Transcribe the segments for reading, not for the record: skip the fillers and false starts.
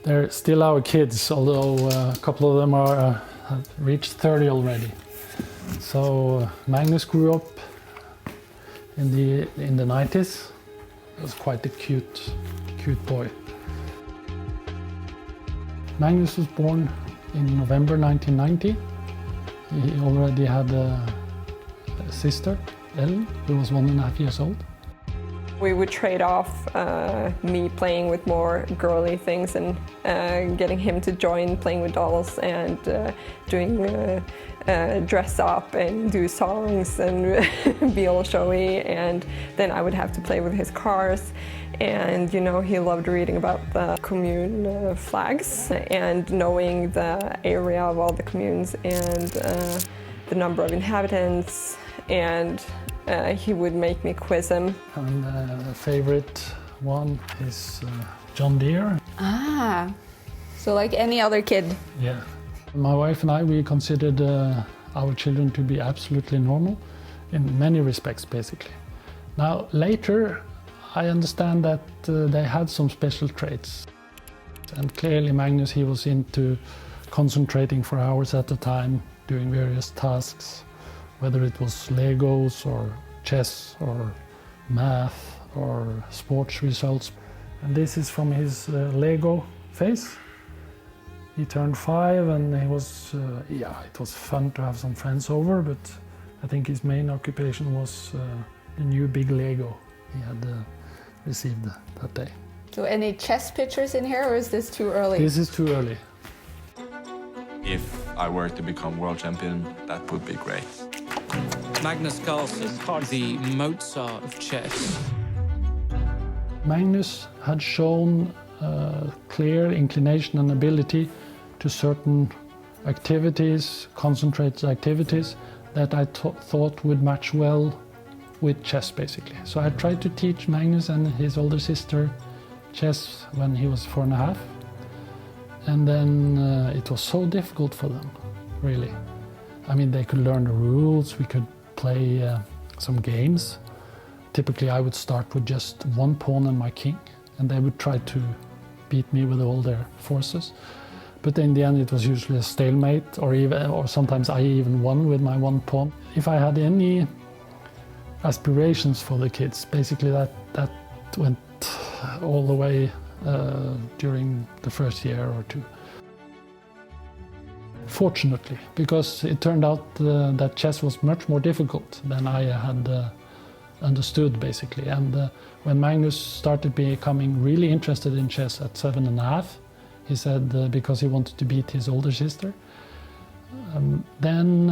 They're still our kids, although a couple of them have reached 30 already. So Magnus grew up in the 90s. He was quite a cute boy. Magnus was born in November 1990. He already had a sister, Ellen, who was 1.5 years old. We would trade off me playing with more girly things and getting him to join playing with dolls and doing dress up and do songs and be all showy, and then I would have to play with his cars. And you know, he loved reading about the commune flags and knowing the area of all the communes and the number of inhabitants, and he would make me quiz him. And the favorite one is John Deere. Ah, so like any other kid. Yeah. My wife and I, we considered our children to be absolutely normal in many respects, basically. Now, later, I understand that they had some special traits. And clearly Magnus, he was into concentrating for hours at a time, doing various tasks, whether it was Legos or chess or math or sports results. And this is from his Lego phase. He turned 5 and he was, it was fun to have some friends over, but I think his main occupation was the new big Lego he had received that day. So any chess pictures in here, or is this too early? This is too early. If I were to become world champion, that would be great. Magnus Carlsen, the Mozart of chess. Magnus had shown clear inclination and ability to certain activities, concentrated activities, that I thought would match well with chess, basically. So I tried to teach Magnus and his older sister chess when he was 4.5. And then it was so difficult for them, really. I mean, they could learn the rules, we could play some games. Typically, I would start with just one pawn and my king, and they would try to beat me with all their forces. But in the end, it was usually a stalemate, or sometimes I even won with my one pawn. If I had any aspirations for the kids, basically that went all the way during the first year or two. Fortunately, because it turned out that chess was much more difficult than I had understood, basically. And when Magnus started becoming really interested in chess at 7.5, he said because he wanted to beat his older sister. Then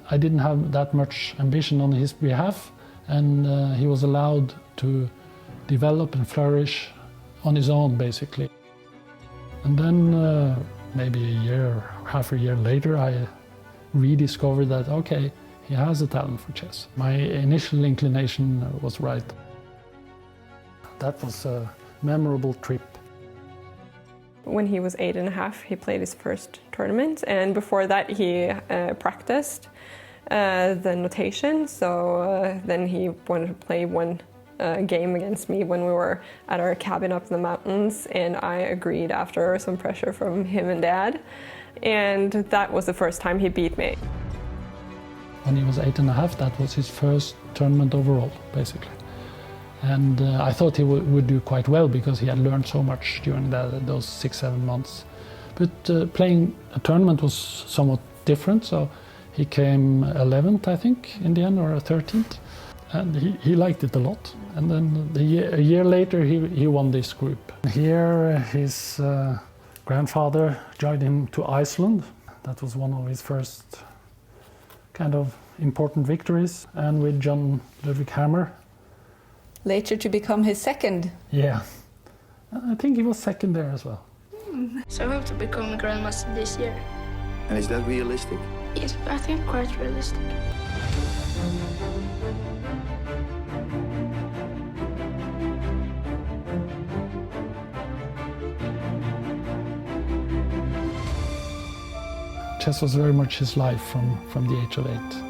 I didn't have that much ambition on his behalf, and he was allowed to develop and flourish on his own, basically. And then maybe half a year later, I rediscovered that, okay, he has a talent for chess. My initial inclination was right. That was a memorable trip. When he was 8.5, he played his first tournament, and before that he practiced the notation. So then he wanted to play one game against me when we were at our cabin up in the mountains, and I agreed after some pressure from him and Dad, and that was the first time he beat me. When he was 8.5, that was his first tournament overall, basically. And I thought he would do quite well because he had learned so much during those 6-7 months. But playing a tournament was somewhat different, so he came 11th, I think, in the end, or 13th. And he liked it a lot. And then a year later, he won this group. Here, his grandfather joined him to Iceland. That was one of his first kind of important victories. And with John Ludwig Hammer. Later to become his second. Yeah, I think he was second there as well. So I hope to become a grandmaster this year. And is that realistic? Yes, I think quite realistic. Chess was very much his life from the age of 8.